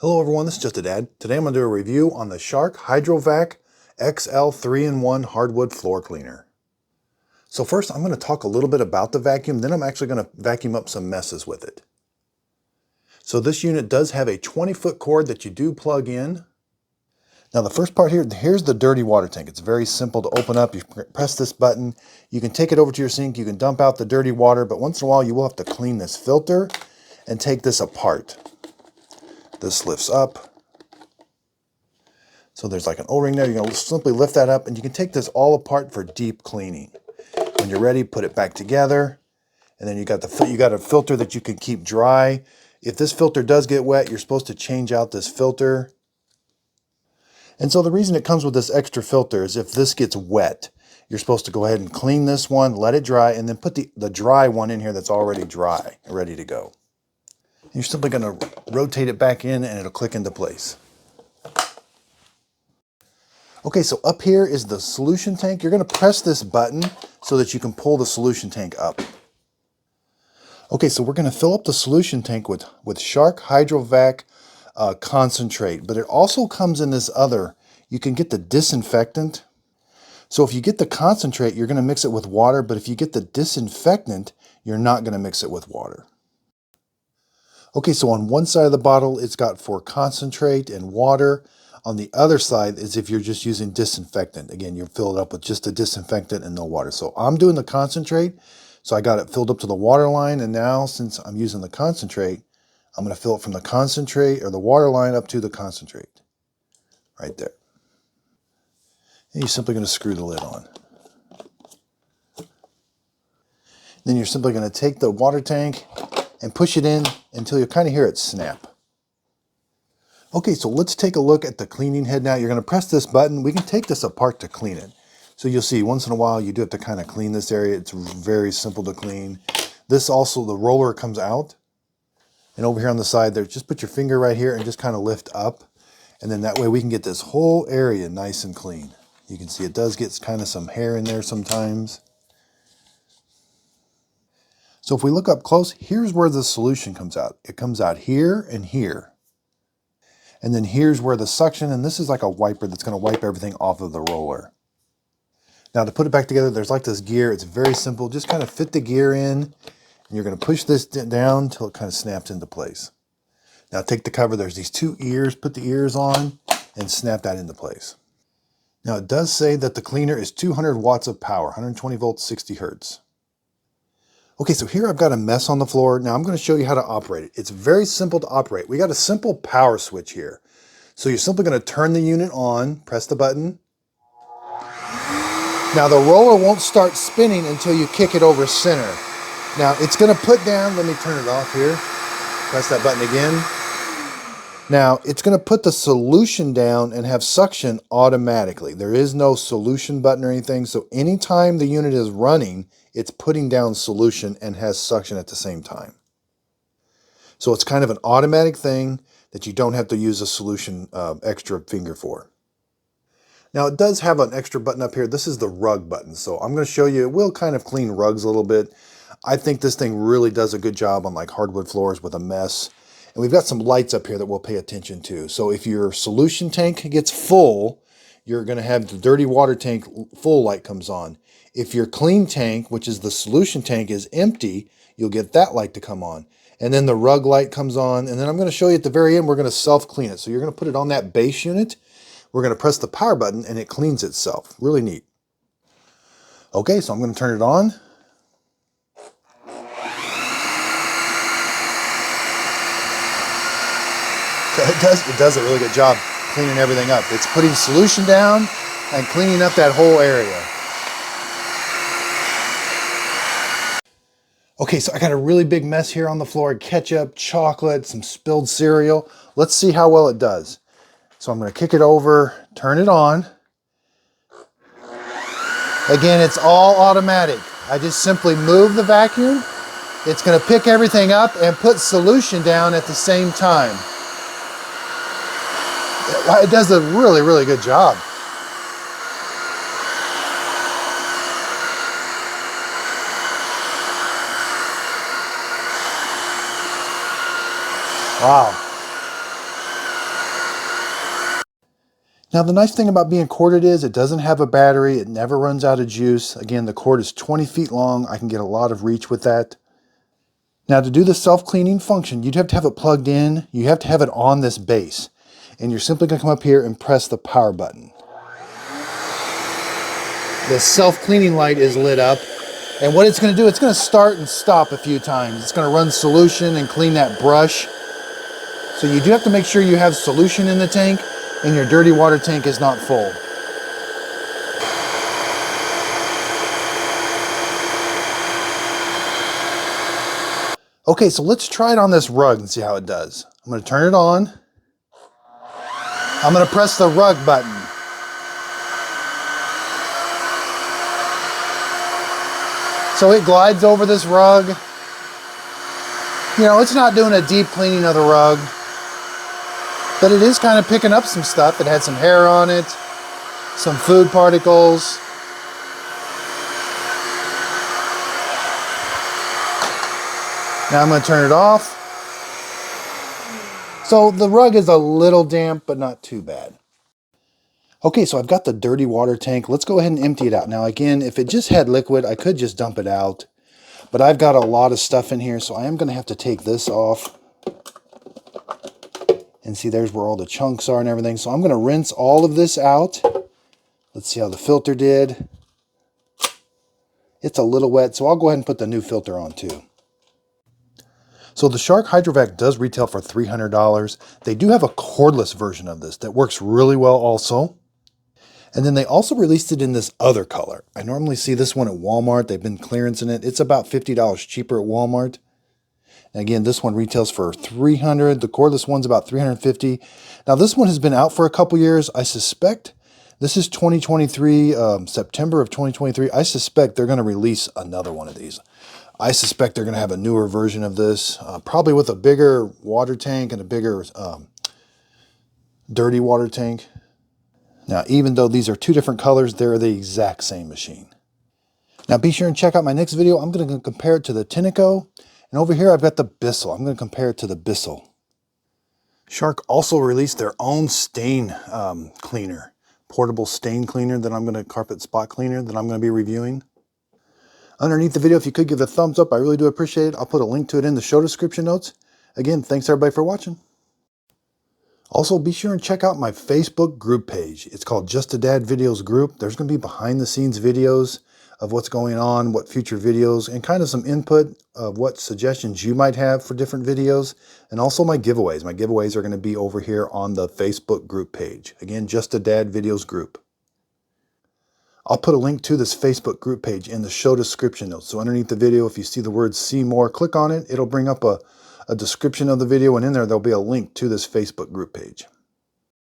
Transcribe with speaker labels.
Speaker 1: Hello everyone, this is Just a Dad. Today I'm going to do a review on the Shark HydroVac XL 3-in-1 hardwood floor cleaner. So first I'm going to talk a little bit about the vacuum, then I'm actually going to vacuum up some messes with it. So this unit does have a 20-foot cord that you do plug in. Now the first part here's the dirty water tank. It's very simple to open up. You press this button, you can take it over to your sink, you can dump out the dirty water, but once in a while you will have to clean this filter and take this apart. This lifts up. So there's like an O-ring there. You're going to simply lift that up and you can take this all apart for deep cleaning. When you're ready, put it back together. And then you got a filter that you can keep dry. If this filter does get wet, you're supposed to change out this filter. And so the reason it comes with this extra filter is if this gets wet, you're supposed to go ahead and clean this one, let it dry, and then put the dry one in here that's already dry, ready to go. And you're simply going to rotate it back in and it'll click into place. Okay, so up here is the solution tank. You're going to press this button so that you can pull the solution tank up. Okay, so we're going to fill up the solution tank with Shark HydroVac concentrate, but it also comes in this other, you can get the disinfectant. So if you get the concentrate, you're going to mix it with water, but if you get the disinfectant, you're not going to mix it with water. Okay, so on one side of the bottle, it's got for concentrate and water. On the other side is if you're just using disinfectant. Again, you fill it up with just the disinfectant and no water. So I'm doing the concentrate, so I got it filled up to the water line, and now since I'm using the concentrate, I'm going to fill it from the concentrate or the water line up to the concentrate. Right there. And you're simply going to screw the lid on. Then you're simply going to take the water tank and push it in until you kind of hear it snap. Okay, so let's take a look at the cleaning head now. You're going to press this button. We can take this apart to clean it. So you'll see once in a while you do have to kind of clean this area. It's very simple to clean. This also, the roller comes out. And over here on the side there, just put your finger right here and just kind of lift up. And then that way we can get this whole area nice and clean. You can see it does get kind of some hair in there sometimes. So if we look up close, here's where the solution comes out. It comes out here and here. And then here's where the suction, and this is like a wiper that's going to wipe everything off of the roller. Now to put it back together, there's like this gear. It's very simple. Just kind of fit the gear in, and you're going to push this down until it kind of snaps into place. Now take the cover. There's these two ears. Put the ears on and snap that into place. Now it does say that the cleaner is 200 watts of power, 120 volts, 60 hertz. Okay, so here I've got a mess on the floor. Now I'm going to show you how to operate it. It's very simple to operate. We got a simple power switch here. So you're simply going to turn the unit on, press the button. Now the roller won't start spinning until you kick it over center. Now it's going to put down, let me turn it off here. Press that button again. Now it's going to put the solution down and have suction automatically. There is no solution button or anything. So anytime the unit is running, it's putting down solution and has suction at the same time. So it's kind of an automatic thing that you don't have to use a solution extra finger for. Now it does have an extra button up here. This is the rug button. So I'm going to show you, it will kind of clean rugs a little bit. I think this thing really does a good job on like hardwood floors with a mess. And we've got some lights up here that we'll pay attention to. So if your solution tank gets full, you're going to have the dirty water tank full light comes on. If your clean tank, which is the solution tank, is empty, you'll get that light to come on. And then the rug light comes on. And then I'm going to show you at the very end, we're going to self-clean it. So you're going to put it on that base unit. We're going to press the power button and it cleans itself. Really neat. Okay, so I'm going to turn it on. So it does a really good job cleaning everything up. It's putting solution down and cleaning up that whole area. Okay, so I got a really big mess here on the floor. Ketchup, chocolate, some spilled cereal. Let's see how well it does. So I'm going to kick it over, turn it on. Again, it's all automatic. I just simply move the vacuum. It's going to pick everything up and put solution down at the same time. It does a really, really good job. Wow. Now the nice thing about being corded is it doesn't have a battery, it never runs out of juice. Again, the cord is 20 feet long, I can get a lot of reach with that. Now to do the self-cleaning function, you'd have to have it plugged in, you have to have it on this base. And you're simply going to come up here and press the power button. The self-cleaning light is lit up. And what it's going to do, it's going to start and stop a few times. It's going to run solution and clean that brush. So you do have to make sure you have solution in the tank and your dirty water tank is not full. Okay, so let's try it on this rug and see how it does. I'm going to turn it on. I'm going to press the rug button. So it glides over this rug. You know, it's not doing a deep cleaning of the rug, but it is kind of picking up some stuff. It had some hair on it, some food particles. Now I'm going to turn it off. So the rug is a little damp, but not too bad. Okay, so I've got the dirty water tank. Let's go ahead and empty it out. Now again, if it just had liquid, I could just dump it out. But I've got a lot of stuff in here, so I am going to have to take this off. And see, there's where all the chunks are and everything. So I'm going to rinse all of this out. Let's see how the filter did. It's a little wet, so I'll go ahead and put the new filter on too. So the Shark HydroVac does retail for $300. They do have a cordless version of this that works really well also. And then they also released it in this other color. I normally see this one at Walmart. They've been clearancing it. It's about $50 cheaper at Walmart. And again, this one retails for $300. The cordless one's about $350. Now this one has been out for a couple years. I suspect this is 2023, September of 2023. I suspect they're going to release another one of these. I suspect they're going to have a newer version of this, probably with a bigger water tank and a bigger dirty water tank. Now, even though these are two different colors, they're the exact same machine. Now, be sure and check out my next video. I'm going to compare it to the Tinico. And over here, I've got the Bissell. I'm going to compare it to the Bissell. Shark also released their own stain cleaner, portable stain cleaner that I'm going to, carpet spot cleaner that I'm going to be reviewing. Underneath the video, if you could give it a thumbs up, I really do appreciate it. I'll put a link to it in the show description notes. Again, thanks everybody for watching. Also, be sure and check out my Facebook group page. It's called Just a Dad Videos Group. There's going to be behind the scenes videos of what's going on, what future videos, and kind of some input of what suggestions you might have for different videos. And also my giveaways. My giveaways are going to be over here on the Facebook group page. Again, Just a Dad Videos Group. I'll put a link to this Facebook group page in the show description notes. So underneath the video, if you see the word see more, click on it. It'll bring up a description of the video, and in there, there'll be a link to this Facebook group page.